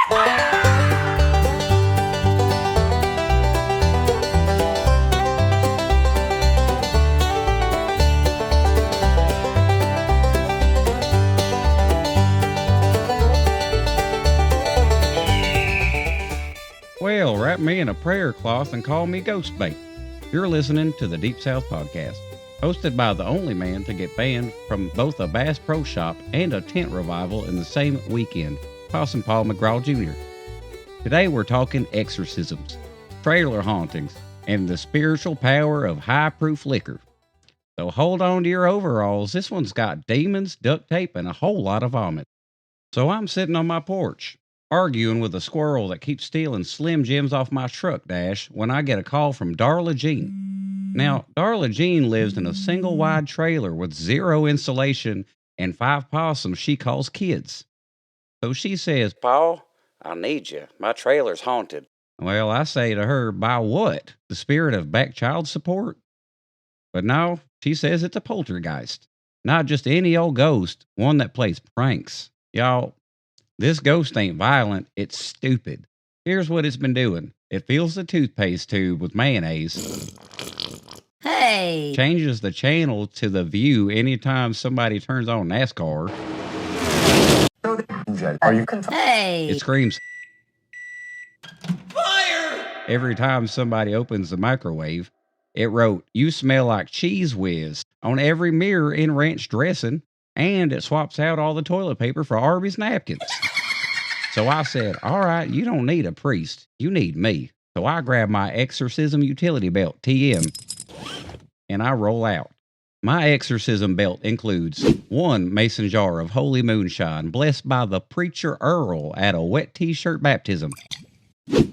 Well, wrap me in a prayer cloth and call me Ghost Bait. You're listening to the Deep South Podcast, hosted by the only man to get banned from both a Bass Pro Shop and a tent revival in the same weekend, Possum Paw McGraw Jr. Today we're talking exorcisms, trailer hauntings, and the spiritual power of high-proof liquor. So hold on to your overalls. This one's got demons, duct tape, and a whole lot of vomit. So I'm sitting on my porch, arguing with a squirrel that keeps stealing Slim Jims off my truck dash when I get a call from Darla Jean. Now, Darla Jean lives in a single wide trailer with zero insulation and 5 possums she calls kids. So she says, "Paul, I need you. My trailer's haunted." Well, I say to her, "By what? The spirit of back child support?" But no, she says it's a poltergeist. Not just any old ghost, one that plays pranks. Y'all, this ghost ain't violent, it's stupid. Here's what it's been doing. It fills the toothpaste tube with mayonnaise. Hey! Changes the channel to the view anytime somebody turns on NASCAR. Hey! It screams Fire! every time somebody opens the microwave. It wrote, "You smell like Cheese Whiz" on every mirror in ranch dressing, and it swaps out all the toilet paper for Arby's napkins. So I said, "All right, you don't need a priest. You need me." So I grab my exorcism utility belt, TM, and I roll out. My exorcism belt includes 1 mason jar of holy moonshine blessed by the preacher Earl at a wet t-shirt baptism,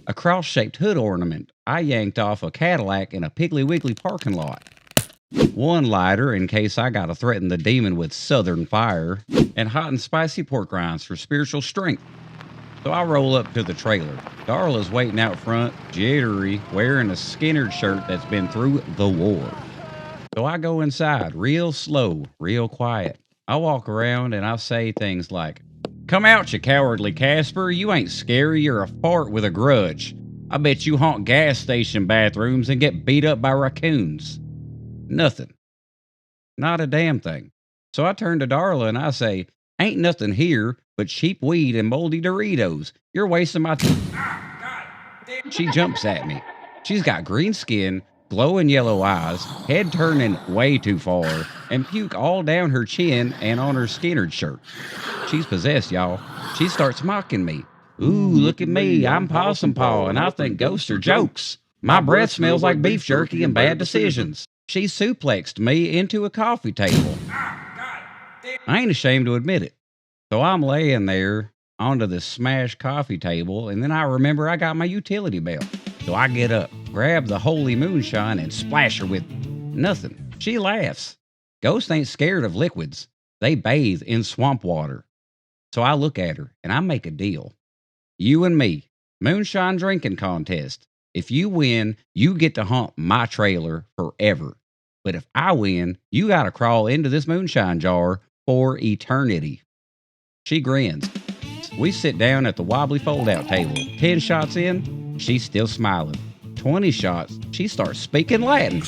a cross-shaped hood ornament I yanked off a Cadillac in a Piggly Wiggly parking lot, 1 lighter in case I gotta threaten the demon with southern fire, and hot and spicy pork rinds for spiritual strength. So I roll up to the trailer. Darla's waiting out front, jittery, wearing a Skinner shirt that's been through the war. So I go inside, real slow, real quiet. I walk around and I say things like, "Come out, you cowardly Casper. You ain't scary, you're a fart with a grudge. I bet you haunt gas station bathrooms and get beat up by raccoons." Nothing. Not a damn thing. So I turn to Darla and I say, "Ain't nothing here but cheap weed and moldy Doritos. You're wasting my time." She jumps at me. She's got green skin, glowing yellow eyes, head turning way too far, and puke all down her chin and on her Skinner shirt. She's possessed, y'all. She starts mocking me. "Ooh, look at me. I'm Possum Paw, and I think ghosts are jokes. My breath smells like beef jerky and bad decisions." She suplexed me into a coffee table. I ain't ashamed to admit it. So I'm laying there onto the smashed coffee table, and then I remember I got my utility belt. So I get up, grab the holy moonshine, and splash her with nothing. She laughs. Ghosts ain't scared of liquids. They bathe in swamp water. So I look at her, and I make a deal. You and me, moonshine drinking contest. If you win, you get to haunt my trailer forever. But if I win, you gotta crawl into this moonshine jar for eternity. She grins. We sit down at the wobbly fold-out table. 10 shots in, she's still smiling. 20 shots, she starts speaking Latin.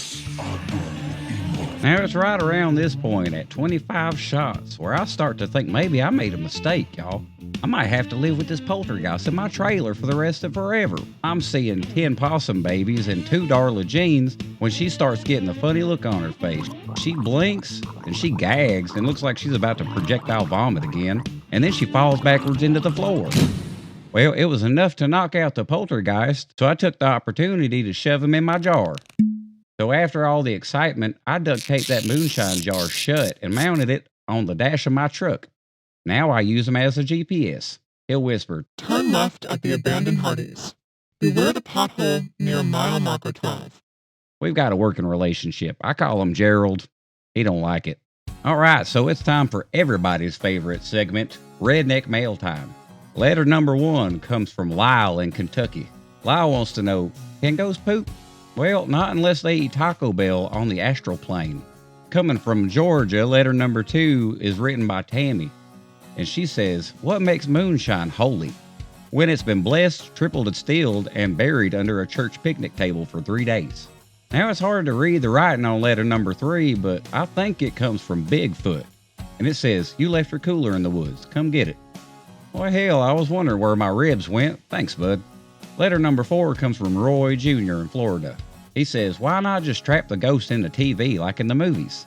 Now it's right around this point at 25 shots where I start to think maybe I made a mistake, y'all. I might have to live with this poltergeist in my trailer for the rest of forever. I'm seeing 10 possum babies and 2 Darla Jeans when she starts getting a funny look on her face. She blinks and she gags and looks like she's about to projectile vomit again, and then she falls backwards into the floor. Well, it was enough to knock out the poltergeist, so I took the opportunity to shove him in my jar. So after all the excitement, I duct taped that moonshine jar shut and mounted it on the dash of my truck. Now I use him as a GPS. He'll whisper, "Turn left at the abandoned Hardee's. Beware the pothole near mile marker 12. We've got a working relationship. I call him Gerald. He don't like it. All right, so it's time for everybody's favorite segment, Redneck Mail Time. Letter number 1 comes from Lyle in Kentucky. Lyle wants to know, can ghosts poop? Well, not unless they eat Taco Bell on the astral plane. Coming from Georgia, letter number 2 is written by Tammy. And she says, what makes moonshine holy? when it's been blessed, tripled, distilled, and buried under a church picnic table for 3 days. Now, it's hard to read the writing on letter number 3, but I think it comes from Bigfoot. And it says, "You left your cooler in the woods. Come get it." Well, hell, I was wondering where my ribs went. Thanks, bud. Letter number 4 comes from Roy Jr. in Florida. He says, "Why not just trap the ghost in the TV like in the movies?"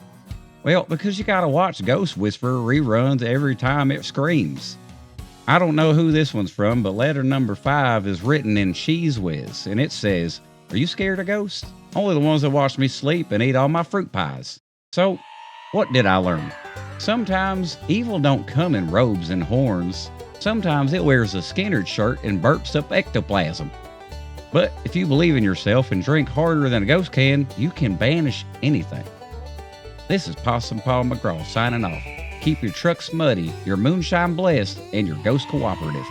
Well, because you gotta watch Ghost Whisperer reruns every time it screams. I don't know who this one's from, but letter number 5 is written in Cheese Whiz, and it says, "Are you scared of ghosts? Only the ones that watch me sleep and eat all my fruit pies." So, what did I learn? Sometimes evil don't come in robes and horns. Sometimes it wears a Skinner shirt and burps up ectoplasm. But if you believe in yourself and drink harder than a ghost can, you can banish anything. This is Possum Paw McGraw signing off. Keep your trucks muddy, your moonshine blessed, and your ghost cooperative.